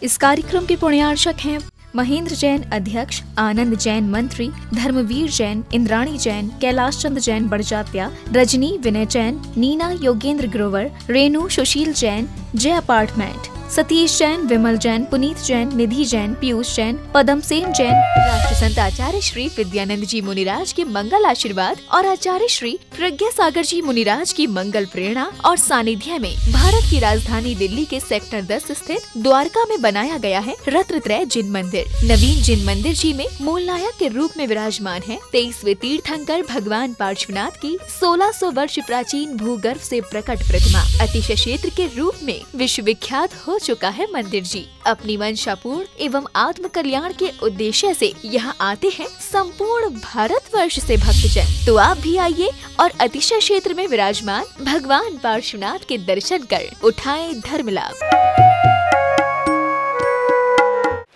इस कार्यक्रम के पुण्यार्चक हैं महेंद्र जैन अध्यक्ष, आनंद जैन मंत्री, धर्मवीर जैन, इंद्राणी जैन, कैलाश चंद जैन बड़जात्या, रजनी विनय जैन, नीना योगेंद्र ग्रोवर, रेणु सुशील जैन, जय अपार्टमेंट, सतीश जैन, विमल जैन, पुनीत जैन, निधि जैन, पीयूष जैन, पदम सेन जैन। राष्ट्र संत आचार्य श्री विद्यानंद जी मुनिराज के मंगल आशीर्वाद और आचार्य श्री प्रज्ञा सागर जी मुनिराज की मंगल प्रेरणा और सानिध्य में भारत की राजधानी दिल्ली के सेक्टर 10 स्थित द्वारका में बनाया गया है रत्नत्रय जिन मंदिर। नवीन जिन मंदिर जी में मूल नायक के रूप में विराजमान है 23वें तीर्थंकर भगवान पार्श्वनाथ की 1600 वर्ष प्राचीन भूगर्भ से प्रकट प्रतिमा। अतिशय क्षेत्र के रूप में विश्व विख्यात हो चुका है मंदिर जी। अपनी वंशापूर्ण एवं आत्म कल्याण के उद्देश्य से यहाँ आते हैं संपूर्ण भारतवर्ष से भक्तजन। तो आप भी आइए और अतिशय क्षेत्र में विराजमान भगवान पार्श्वनाथ के दर्शन कर उठाएं धर्म लाभ।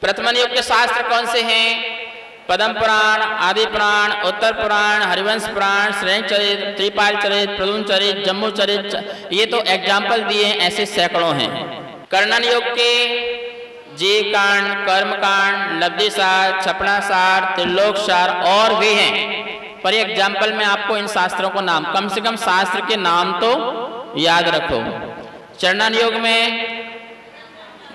प्रथम युग के शास्त्र कौन से हैं? पद्म पुराण, आदि पुराण, उत्तर पुराण, हरिवंश पुराण, श्रेष्ठ चरित, त्रिपाल चरित, प्रदून चरित, जम्मू चरित। ये तो एग्जाम्पल दिए हैं, ऐसे सैकड़ों हैं। कर्णन युग के जीव कांड, कर्म कांड, लब्धि सार, छपना सार, त्रिलोक सार और भी हैं। पर एग्जाम्पल में आपको इन शास्त्रों को नाम, कम से कम शास्त्र के नाम तो याद रखो। चरणन युग में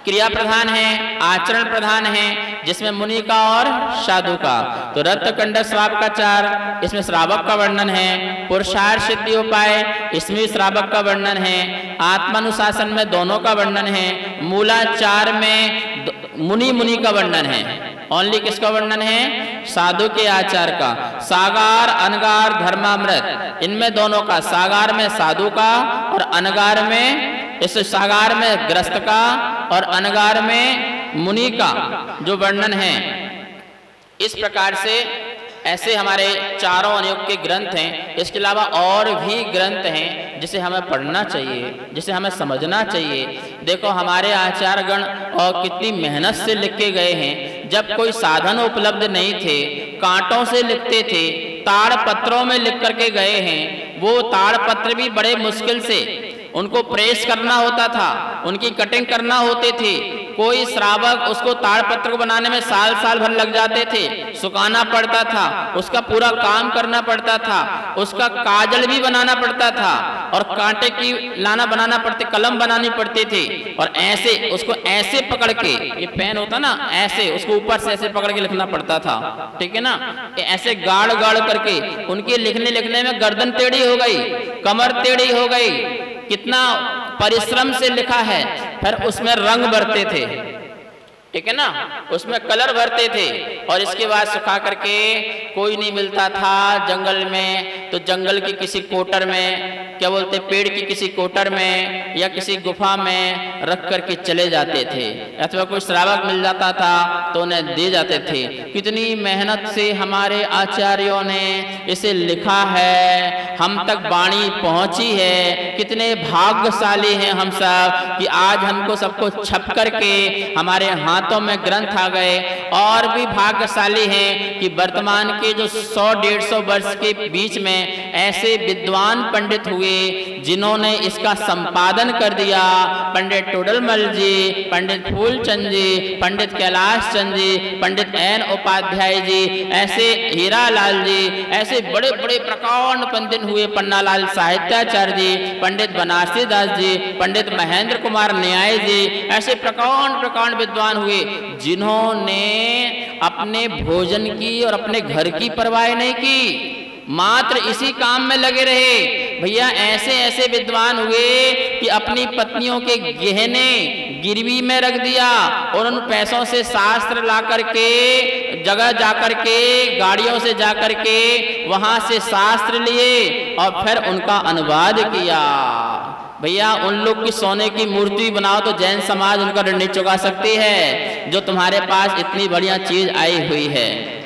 क्रिया प्रधान है, आचरण प्रधान है, जिसमें मुनि का और साधु का। तो रत्नकंड श्रावक का 4, इसमें श्रावक का वर्णन है। पुरुषार्थ सिद्धि उपाय, इसमें श्रावक का वर्णन है। आत्मानुशासन में दोनों का वर्णन है। मूलाचार में मुनि का वर्णन है। ओनली किसका वर्णन है? साधु के आचार का। सागार, अनगार, धर्मामृत, इनमें दोनों का, सागार में साधु का और अनगार में, इस सागार में ग्रस्त का और अनगार में मुनि का जो वर्णन है। इस प्रकार से ऐसे हमारे चारों अनुयोग के ग्रंथ हैं। इसके अलावा और भी ग्रंथ हैं जिसे हमें पढ़ना चाहिए, जिसे हमें समझना चाहिए। देखो हमारे आचार्यगण और कितनी मेहनत से लिख के गए हैं। जब कोई साधन उपलब्ध नहीं थे, कांटों से लिखते थे, ताड़ पत्रों में लिख करके गए हैं। वो ताड़ पत्र भी बड़े मुश्किल से उनको प्रेस करना होता था, उनकी कटिंग करना होते थे। कोई श्रावक उसको ताड़पत्र को बनाने में साल भर लग जाते थे, सुखाना पड़ता था, उसका पूरा काम करना पड़ता था, उसका काजल भी बनाना पड़ता था और कांटे की बनाना पड़ते, कलम बनानी पड़ती थी। और ऐसे उसको ऐसे पकड़ के, ये पेन होता ना, ऐसे उसको ऊपर से ऐसे पकड़ के लिखना पड़ता था, ठीक है ना। ऐसे गाड़ करके उनके लिखने में गर्दन टेढ़ी हो गई, कमर टेढ़ी हो गई। कितना परिश्रम से लिखा है। फिर उसमें रंग भरते थे, ठीक है ना, उसमें कलर भरते थे और इसके बाद सुखा करके कोई नहीं मिलता था जंगल में, तो जंगल की किसी कोटर में, क्या बोलते, पेड़ की किसी कोटर में या किसी गुफा में रख करके चले जाते थे। अथवा कोई श्रावक मिल जाता था तो उन्हें दे जाते थे। कितनी मेहनत से हमारे आचार्यों ने इसे लिखा है, हम तक वाणी पहुंची है। कितने भाग्यशाली हैं हम सब कि आज हमको सबको छप करके हमारे हाथों में ग्रंथ आ गए। और भी भाग्यशाली हैं कि वर्तमान के जो 100-150 वर्ष के बीच में ऐसे विद्वान पंडित हुए जिन्होंने इसका संपादन कर दिया। पंडित टोडरमल जी, पंडित फूलचंद जी, पंडित कैलाश चंद जी, पंडित एन उपाध्याय जी, ऐसे हीरालाल जी, ऐसे बड़े बड़े प्रकांड पंडित हुए। पन्नालाल साहित्याचार्य जी, पंडित बनारसी दास जी, पंडित महेंद्र कुमार न्याय जी, ऐसे प्रकांड विद्वान हुए जिन्होंने अपने भोजन की और अपने घर की परवाह नहीं की, मात्र इसी काम में लगे रहे। भैया ऐसे विद्वान हुए कि अपनी पत्नियों के गहने गिरवी में रख दिया और उन पैसों से शास्त्र ला करके जगह जाकर के, गाड़ियों से जाकर के वहां से शास्त्र लिए और फिर उनका अनुवाद किया। भैया उन लोग की सोने की मूर्ति बनाओ तो जैन समाज उनका ऋण नहीं चुका सकती है, जो तुम्हारे पास इतनी बढ़िया चीज आई हुई है।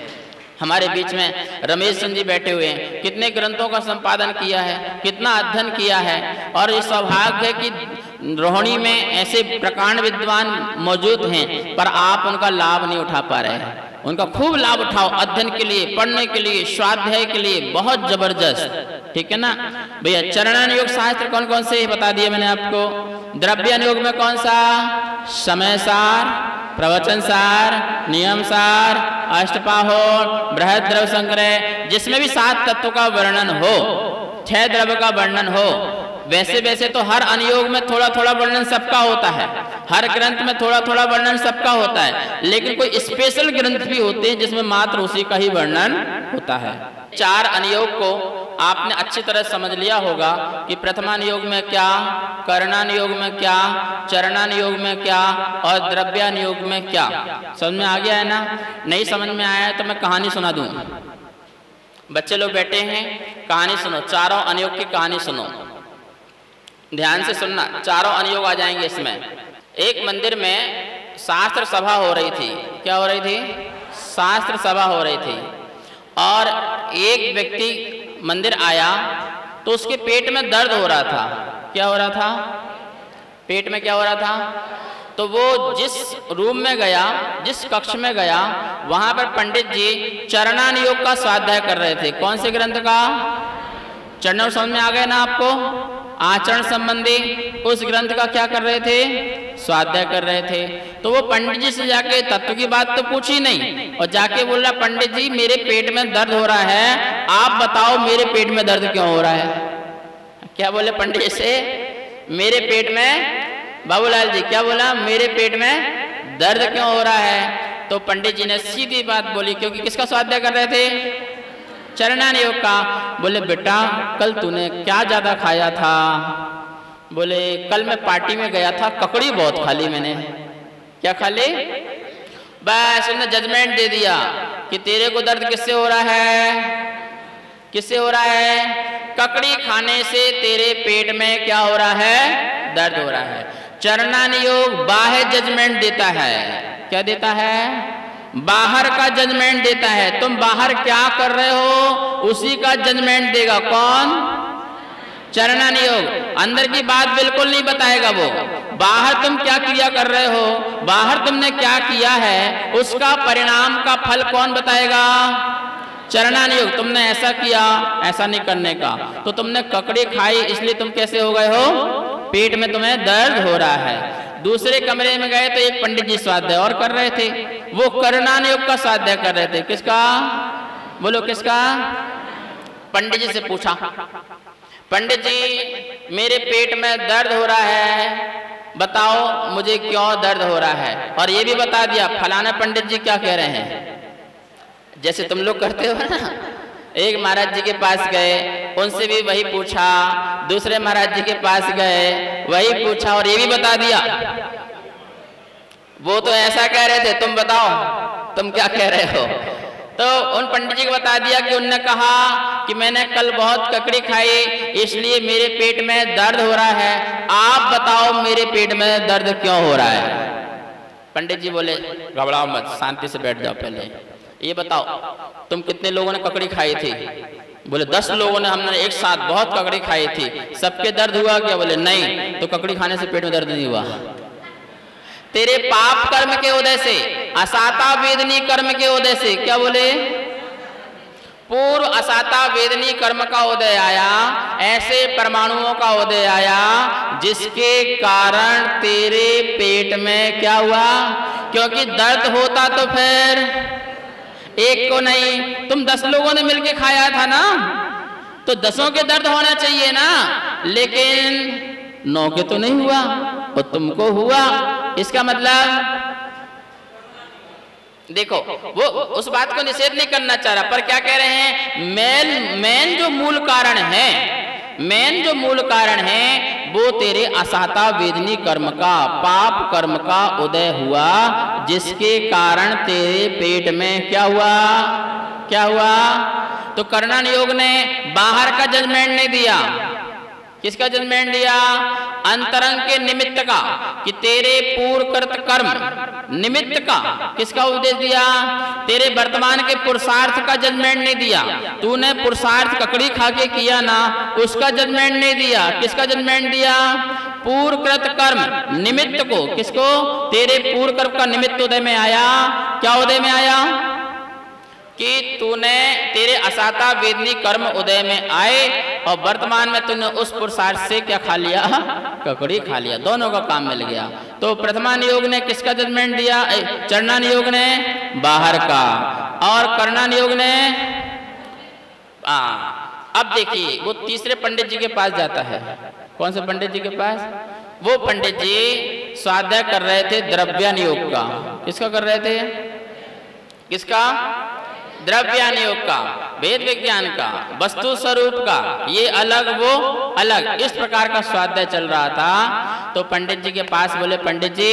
हमारे बीच में रमेश चंद जी बैठे हुए हैं, कितने ग्रंथों का संपादन किया है, कितना अध्ययन किया है। और ये सौभाग्य है कि रोहिणी में ऐसे प्रकांड विद्वान मौजूद हैं, पर आप उनका लाभ नहीं उठा पा रहे हैं। उनका खूब लाभ उठाओ, अध्ययन के लिए, पढ़ने के लिए, स्वाध्याय के लिए, बहुत जबरदस्त, ठीक है ना भैया। चरणन योग शास्त्र कौन कौन से बता दिए मैंने आपको। द्रव्यन योग में कौन सा? समय सार, प्रवचन सार, नियम सार, अष्टपाहोर, बृहद द्रव्य संग्रह, जिसमें भी 7 तत्वों का वर्णन हो, 6 द्रव्य का वर्णन हो। वैसे तो हर अनुयोग में थोड़ा थोड़ा वर्णन सबका होता है, हर ग्रंथ में थोड़ा थोड़ा वर्णन सबका होता है, लेकिन कोई स्पेशल ग्रंथ भी होते हैं जिसमें मात्र उसी का ही वर्णन होता है। 4 अनुयोग को आपने अच्छी तरह समझ लिया होगा कि प्रथमानुयोग में क्या, करणानुयोग में क्या, चरणानुयोग में क्या और द्रव्यानुयोग में क्या। समझ में आ गया है ना? नहीं समझ में आया है तो मैं कहानी सुना दूं। बच्चे लोग बैठे हैं, कहानी सुनो, चारों अनुयोग की कहानी सुनो, ध्यान से सुनना। चारों अनुयोग आ जाएंगे इसमें। एक मंदिर में शास्त्र सभा हो रही थी। क्या हो रही थी? शास्त्र सभा हो रही थी। और एक व्यक्ति मंदिर आया तो उसके पेट में दर्द हो रहा था। क्या हो रहा था? पेट में क्या हो रहा था? तो वो जिस रूम में गया, जिस कक्ष में गया, वहां पर पंडित जी चरणानुयोग का स्वाध्याय कर रहे थे। कौन से ग्रंथ का? चरणों समझ में आ गए ना आपको? आचरण संबंधी उस ग्रंथ का क्या कर रहे थे? स्वाध्याय कर रहे थे। तो वो पंडित जी से जाके तत्व की बात तो पूछी नहीं और जाके बोल रहा, पंडित जी मेरे पेट में दर्द हो रहा है, आप बताओ मेरे पेट में दर्द क्यों हो रहा है। क्या बोले पंडित जी से? मेरे पेट में, बाबूलाल जी क्या बोला? मेरे पेट में दर्द क्यों हो रहा है? तो पंडित जी ने सीधी बात बोली, क्योंकि किसका स्वाध्याय कर रहे थे? चरणानुयोग का। बोले बेटा कल तूने क्या ज्यादा खाया था? बोले कल मैं पार्टी में गया था, ककड़ी बहुत खा ली मैंने। क्या खा ली? बस उसने जजमेंट दे दिया कि तेरे को दर्द किससे हो रहा है? किससे हो रहा है? ककड़ी खाने से तेरे पेट में क्या हो रहा है? दर्द हो रहा है। चरणानुयोग बाह्य जजमेंट देता है। क्या देता है? बाहर का जजमेंट देता है। तुम बाहर क्या कर रहे हो उसी का जजमेंट देगा। कौन? चरणानुयोग। अंदर की बात बिल्कुल नहीं बताएगा वो। बाहर तुम क्या क्रिया कर रहे हो, बाहर तुमने क्या किया है, उसका परिणाम का फल कौन बताएगा? चरणानुयोग। तुमने ऐसा किया, ऐसा नहीं करने का, तो तुमने ककड़ी खाई इसलिए तुम कैसे हो गए हो? पेट में तुम्हें दर्द हो रहा है। दूसरे कमरे में गए तो एक पंडित जी स्वाध्याय और कर रहे थे, वो करणानुयोग का स्वाध्याय कर रहे थे। किसका? बोलो किसका? पंडित जी से पूछा, पंडित जी मेरे पेट में दर्द हो रहा है, बताओ मुझे क्यों दर्द हो रहा है। और ये भी बता दिया फलाना पंडित जी क्या कह रहे हैं। जैसे तुम लोग करते हो ना, एक महाराज जी के पास गए, उनसे भी वही पूछा, दूसरे महाराज जी के पास गए, वही पूछा और ये भी बता दिया। वो तो ऐसा कह रहे थे, तुम बताओ तुम क्या कह रहे हो। तो उन पंडित जी को बता दिया कि उनने कहा कि मैंने कल बहुत ककड़ी खाई इसलिए मेरे पेट में दर्द हो रहा है, आप बताओ मेरे पेट में दर्द क्यों हो रहा है। पंडित जी बोले घबराओ मत, शांति से बैठ जाओ, पहले ये बताओ तुम कितने लोगों ने ककड़ी खाई थी। बोले 10 लोगों ने, हमने एक साथ बहुत ककड़ी खाई थी, सबके दर्द हुआ क्या? बोले नहीं। तो ककड़ी खाने से पेट में दर्द नहीं हुआ। तेरे पाप कर्म के उदय से, असाता वेदनी कर्म के उदय से, क्या बोले? पूर्व असाता वेदनी कर्म का उदय आया, ऐसे परमाणुओं का उदय आया जिसके कारण तेरे पेट में क्या हुआ? क्योंकि दर्द होता तो फिर एक को नहीं, तुम 10 लोगों ने मिलके खाया था ना, तो 10 के दर्द होना चाहिए ना, लेकिन 9 के तो नहीं हुआ और तुमको हुआ। इसका मतलब देखो, वो उस बात को निषेध नहीं करना चाह रहा, पर क्या कह रहे हैं? मेन जो मूल कारण है, मेन जो मूल कारण है वो तेरे असाता वेदनी कर्म का, पाप कर्म का उदय हुआ, जिसके कारण तेरे पेट में क्या हुआ? क्या हुआ? तो करणानुयोग ने बाहर का जजमेंट नहीं दिया। किसका जजमेंट दिया? अंतरंग के निमित्त का, कि तेरे पूर्वकृत कर्म निमित्त का। किसका उपदेश दिया? तेरे वर्तमान के पुरुषार्थ का जजमेंट नहीं दिया। तूने पुरुषार्थ ककड़ी खा के किया ना, उसका जजमेंट नहीं दिया। किसका जजमेंट दिया? पूर्वकृत कर्म निमित्त को। किसको? तेरे पूर्व कर्म का निमित्त उदय में आया। क्या उदय में आया? कि तूने, तेरे असाता वेदनी कर्म उदय में आए और वर्तमान में तूने उस पुरुषार्थ से क्या खा लिया? ककड़ी खा लिया। दोनों का काम मिल गया। तो प्रथमान योग ने किसका जजमेंट दिया? चरणान योग ने बाहर का, और करणान योग ने अब देखिए वो तीसरे पंडित जी के पास जाता है। कौन से पंडित जी के पास? वो पंडित जी स्वाध्याय कर रहे थे द्रव्यान योग का। किसका कर रहे थे? किसका? द्रव्यान योग का, वेद विज्ञान का, वस्तु स्वरूप का, ये अलग वो अलग, इस प्रकार का स्वाध्याय चल रहा था। तो पंडित जी के पास बोले, पंडित जी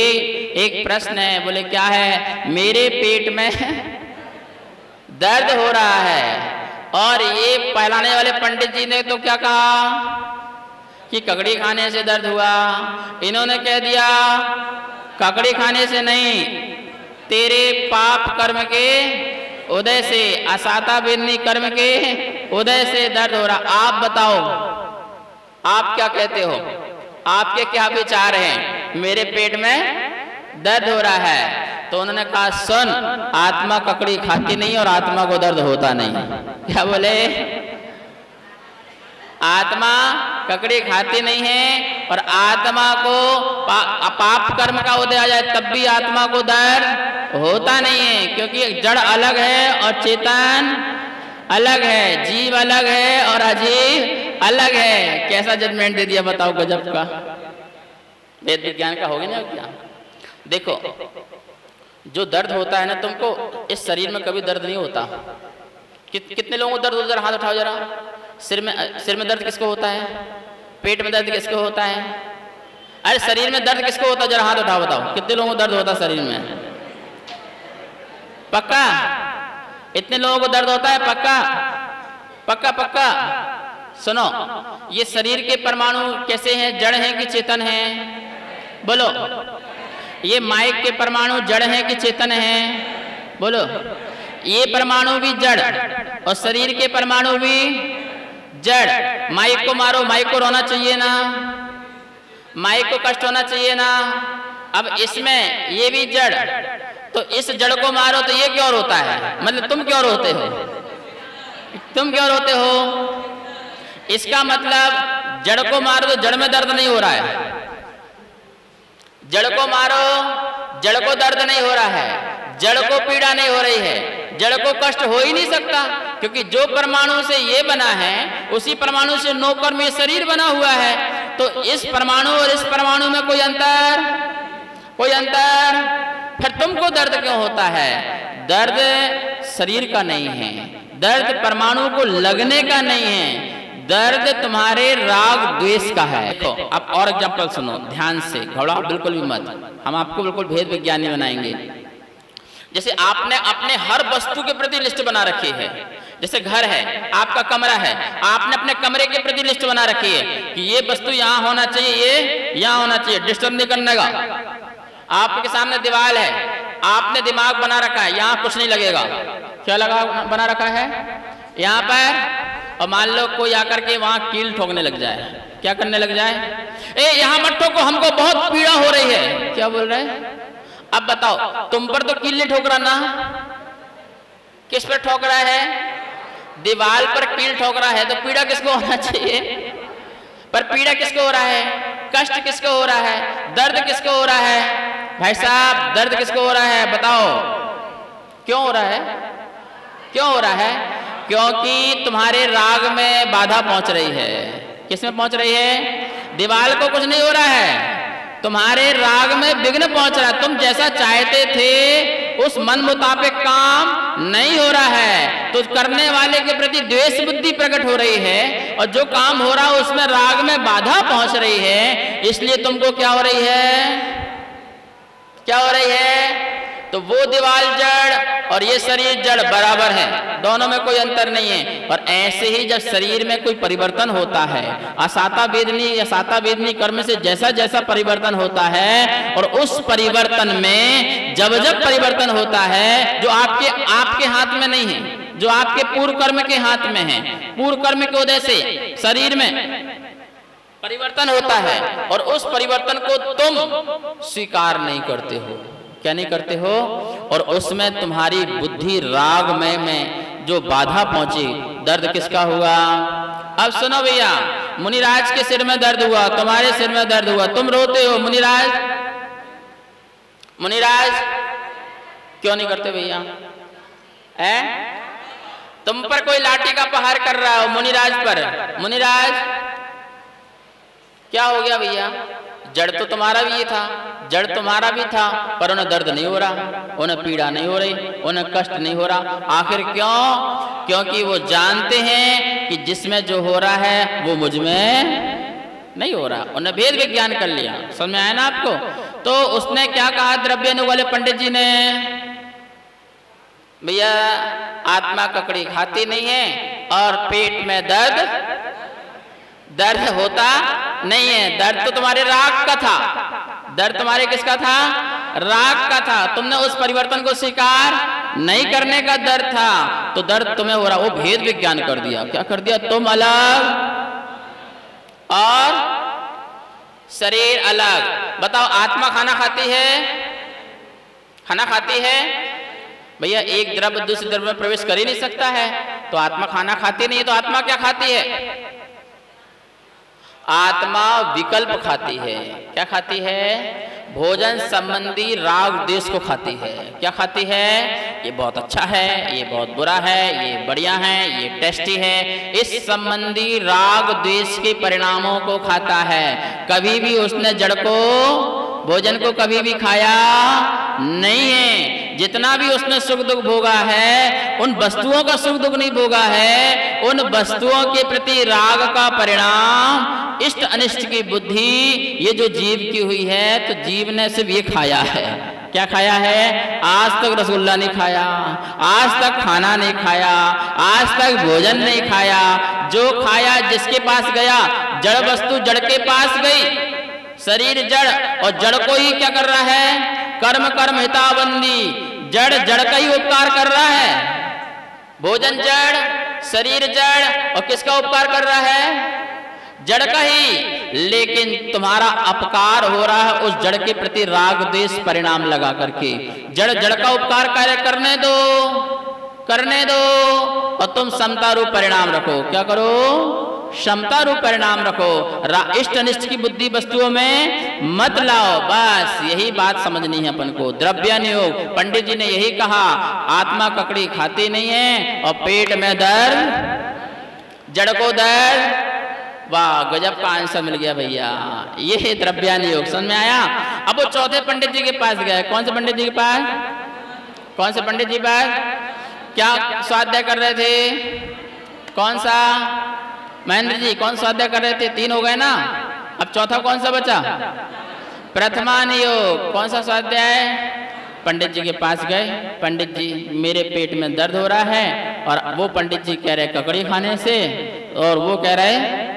एक प्रश्न है। बोले क्या है? मेरे पेट में दर्द हो रहा है। और ये पहलाने वाले पंडित जी ने तो क्या कहा कि ककड़ी खाने से दर्द हुआ। इन्होंने कह दिया ककड़ी खाने से नहीं, तेरे पाप कर्म के उदय से, असाता वेदनी कर्म के उदय से दर्द हो रहा। आप बताओ, आप क्या कहते हो? आपके क्या विचार हैं? मेरे पेट में दर्द हो रहा है। तो उन्होंने कहा सुन, आत्मा ककड़ी खाती नहीं और आत्मा को दर्द होता नहीं। क्या बोले? आत्मा ककड़ी खाती नहीं है और आत्मा को पाप कर्म का उदय आ जाए तब भी आत्मा को दर्द होता नहीं है, क्योंकि जड़ अलग है और चेतन अलग है, जीव अलग है और अजीव अलग है। कैसा जजमेंट दे दिया बताओ, गजब का। वेद विज्ञान का हो गया ना क्या? देखो, जो दर्द होता है ना, तुमको इस शरीर में कभी दर्द नहीं होता। कितने लोगों को दर्द होता है? जरा हाथ उठाओ जरा। सिर में दर्द किसको होता है? पेट में दर्द किसको होता है? अरे शरीर में दर्द किसको होता है? जरा हाथ उठाओ, बताओ कितने लोगों को दर्द होता है शरीर में? पक्का? इतने लोगों को दर्द होता है? पक्का पक्का पक्का। सुनो, ये शरीर के परमाणु कैसे हैं? जड़ हैं कि चेतन हैं? बोलो। ये माइक के परमाणु जड़ हैं कि चेतन हैं? बोलो। ये परमाणु भी जड़ और शरीर के परमाणु भी जड़। माइक को मारो, माइक को रोना चाहिए ना? माइक को कष्ट होना चाहिए ना? अब इसमें ये भी जड़, तो इस जड़ को मारो तो ये क्यों रोता है? मतलब तुम क्यों रोते हो? तुम क्यों रोते हो? इसका मतलब जड़ को मारो तो जड़ में दर्द नहीं हो रहा है। जड़ को मारो, जड़ को दर्द नहीं हो रहा है, जड़ को पीड़ा नहीं हो रही है, जड़ को कष्ट हो ही नहीं सकता, क्योंकि जो परमाणु से ये बना है उसी परमाणु से नौकर में शरीर बना हुआ है। तो इस परमाणु और इस परमाणु में कोई अंतर? कोई अंतर? फिर तुमको दर्द क्यों होता है? दर्द शरीर का नहीं है, दर्द परमाणु को लगने का नहीं है, दर्द तुम्हारे राग द्वेष का है। देखो, अब और एग्जांपल सुनो ध्यान से, घबराओ बिल्कुल भी मत, हम आपको बिल्कुल भेद विज्ञानी बनाएंगे। जैसे आपने अपने हर वस्तु के प्रति लिस्ट बना रखी है। जैसे घर है, आपका कमरा है, आपने अपने कमरे के प्रति लिस्ट बना रखी है कि ये वस्तु यहाँ होना चाहिए, ये यहाँ होना चाहिए, डिस्टर्ब नहीं करने का। आपके सामने दीवार है, आपने दिमाग बना रखा है यहाँ कुछ नहीं लगेगा। क्या लगा बना रखा है यहाँ पर? और मान लो कोई आकर के वहां कील ठोकने लग जाए, क्या करने लग जाए? ए यहाँ मत ठोको, हमको बहुत पीड़ा हो रही है। क्या बोल रहे हैं? अब बताओ, तुम पर तो कील नहीं ठोक रहा ना, किस पर ठोक रहा है? दीवार पर कील ठोक रहा है, तो पीड़ा किसको होना चाहिए? पर पीड़ा किसको हो रहा है? कष्ट किसको हो रहा है? दर्द किसको हो रहा है? भाई साहब, दर्द किसको हो रहा है? बताओ क्यों हो रहा है? क्यों हो रहा है? क्योंकि तुम्हारे राग में बाधा पहुंच रही है। किसमें पहुंच रही है? दीवार को कुछ नहीं हो रहा है, तुम्हारे राग में विघ्न पहुंच रहा है। तुम जैसा चाहते थे उस मन मुताबिक काम नहीं हो रहा है, तो करने वाले के प्रति द्वेष बुद्धि प्रकट हो रही है, और जो काम हो रहा है उसमें राग में बाधा पहुंच रही है। इसलिए तुमको क्या हो रही है? क्या हो रही है? तो वो दीवार जड़ और ये शरीर जड़ बराबर है, दोनों में कोई अंतर नहीं है। और ऐसे ही जब शरीर में कोई परिवर्तन होता है, असाता वेदनी कर्म से जैसा जैसा परिवर्तन होता है, और उस परिवर्तन में जब जब परिवर्तन होता है, जो आपके हाथ में नहीं है, जो आपके पूर्व कर्म के हाथ में है, पूर्व कर्म के उदय से शरीर में परिवर्तन होता है, और उस परिवर्तन को तुम स्वीकार नहीं करते हो। क्या नहीं करते हो? और उसमें तुम्हारी बुद्धि राग में जो बाधा पहुंची, दर्द किसका हुआ? अब सुनो भैया, मुनिराज के सिर में दर्द हुआ, तुम्हारे सिर में दर्द हुआ, तुम रोते हो, मुनिराज मुनिराज क्यों नहीं करते भैया? तुम पर कोई लाठी का प्रहार कर रहा हो मुनिराज पर। मुनिराज क्या हो गया भैया? जड़ तो तुम्हारा भी था, जड़ तुम्हारा भी था, पर उन्हें दर्द नहीं हो रहा, उन्हें पीड़ा नहीं हो रही, उन्हें कष्ट नहीं हो रहा। आखिर क्यों? क्योंकि वो जानते हैं कि जिसमें जो हो रहा है वो मुझ में नहीं हो रहा। उन्हें भेद विज्ञान कर लिया। समझ में आया ना आपको? तो उसने क्या कहा द्रव्यानु वाले पंडित जी ने? भैया आत्मा ककड़ी खाती नहीं है और पेट में दर्द होता नहीं है। दर्द तो तुम्हारे राग का था। दर्द तुम्हारे किसका था? राग का था। तुमने उस परिवर्तन को स्वीकार नहीं करने का दर्द था, तो दर्द तुम्हें हो रहा। वो भेद विज्ञान कर दिया। क्या कर दिया? तुम अलग और शरीर अलग। बताओ आत्मा खाना खाती है? खाना खाती है? भैया एक द्रव्य दूसरे द्रव्य में प्रवेश कर ही नहीं सकता है, तो आत्मा खाना खाती नहीं है। तो आत्मा क्या खाती है? आत्मा विकल्प खाती है। क्या खाती है? भोजन संबंधी राग द्वेष को खाती है। क्या खाती है? ये बहुत अच्छा है, ये बहुत बुरा है, ये बढ़िया है, ये टेस्टी है, इस संबंधी राग द्वेष के परिणामों को खाता है। कभी भी उसने जड़ को, भोजन को कभी भी खाया नहीं है। जितना भी उसने सुख दुख भोगा है, उन वस्तुओं का सुख दुख नहीं भोगा है, उन वस्तुओं के प्रति राग का परिणाम इष्ट अनिष्ट की बुद्धि ये जो जीव की हुई है, तो जीव ने सिर्फ ये खाया है। क्या खाया है? आज तक रसगुल्ला नहीं खाया, आज तक खाना नहीं खाया, आज तक भोजन नहीं खाया। जो खाया जिसके पास गया, जड़ वस्तु जड़ के पास गई, शरीर जड़, और जड़ को ही क्या कर रहा है? कर्म कर्म हिताबंदी। जड़ जड़ का ही उपकार कर रहा है। भोजन जड़, शरीर जड़, और किसका उपकार कर रहा है? जड़ का ही। लेकिन तुम्हारा अपकार हो रहा है उस जड़ के प्रति राग द्वेष परिणाम लगा करके। जड़ जड़ का उपकार कार्य करने दो, करने दो, और तुम समता रूप परिणाम रखो। क्या करो? क्षमता रूप परिणाम रखो। इष्ट अनिष्ट की बुद्धि वस्तुओं में मत लाओ। बस यही बात समझनी है अपन को। द्रव्यानुयोग, पंडित जी ने यही कहा, आत्मा ककड़ी खाती नहीं है और पेट में दर्द, जड़ को दर्द। वाह, गजब का आंसर मिल गया भैया। ये है द्रव्यानुयोग। समझ में आया? अब वो चौथे पंडित जी के पास गए। कौन से पंडित जी के पास? कौन से पंडित जी पास? क्या स्वाध्याय कर रहे थे? कौन सा? महेंद्र जी कौन स्वाध्याय कर रहे थे? 3 हो गए ना, अब चौथा कौन सा बचा? प्रथमानुयोग। कौन सा स्वाध्याय? पंडित जी के पास गए। पंडित जी मेरे पेट में दर्द हो रहा है, और वो पंडित जी कह रहे ककड़ी खाने से, और वो कह रहे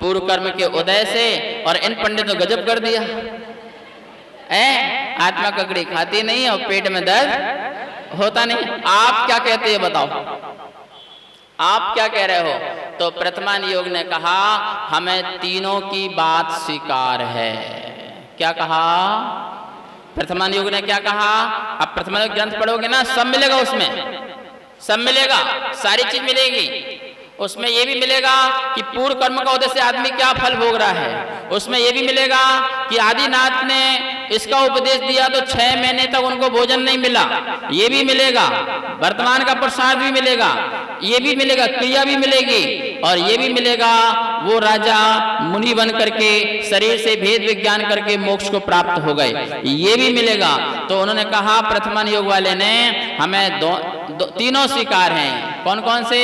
पूर्व कर्म के उदय से। और इन पंडित ने गजब कर दिया। आत्मा ककड़ी खाती नहीं और पेट में दर्द होता नहीं। आप क्या कहते हैं बताओ? आप क्या कह रहे हो? तो प्रथमानुयोग ने कहा हमें तीनों की बात स्वीकार है। क्या कहा? प्रथमानुयोग ने क्या कहा? अब प्रथमानुयोग ग्रंथ पढ़ोगे ना, सब मिलेगा उसमें, सब मिलेगा, सारी चीज मिलेगी। उसमें ये भी मिलेगा कि पूर्व कर्म का उदय से आदमी क्या फल भोग रहा है। उसमें ये भी मिलेगा कि आदिनाथ ने इसका उपदेश दिया तो 6 महीने तक उनको भोजन नहीं मिला। ये भी मिलेगा। वर्तमान का प्रसाद भी मिलेगा। ये भी मिलेगा, क्रिया भी मिलेगी। और ये भी मिलेगा वो राजा मुनि बन करके शरीर से भेद विज्ञान करके मोक्ष को प्राप्त हो गए। ये भी मिलेगा। तो उन्होंने कहा प्रथमानुयोग वाले ने हमें तीनों स्वीकार हैं। कौन कौन से?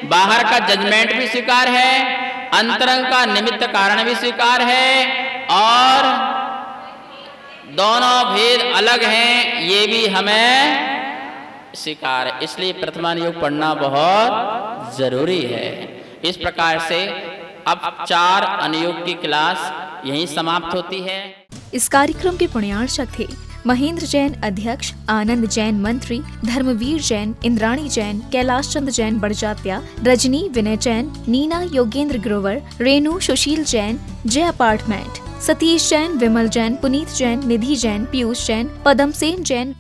बाहर का जजमेंट भी स्वीकार है, अंतरंग का निमित्त कारण भी स्वीकार है, और दोनों भेद अलग हैं ये भी हमें स्वीकार है। इसलिए प्रथमानुयोग पढ़ना बहुत जरूरी है। इस प्रकार से अब 4 अनुयोग की क्लास यहीं समाप्त होती है। इस कार्यक्रम के पुण्यार्चक थे महेंद्र जैन अध्यक्ष, आनंद जैन मंत्री, धर्मवीर जैन, इंद्राणी जैन, कैलाश चंद जैन बड़जात्या, रजनी विनय जैन, नीना योगेंद्र ग्रोवर, रेणु सुशील जैन, जय अपार्टमेंट, सतीश जैन, विमल जैन, पुनीत जैन, निधि जैन, पीयूष जैन, पदम सेन जैन।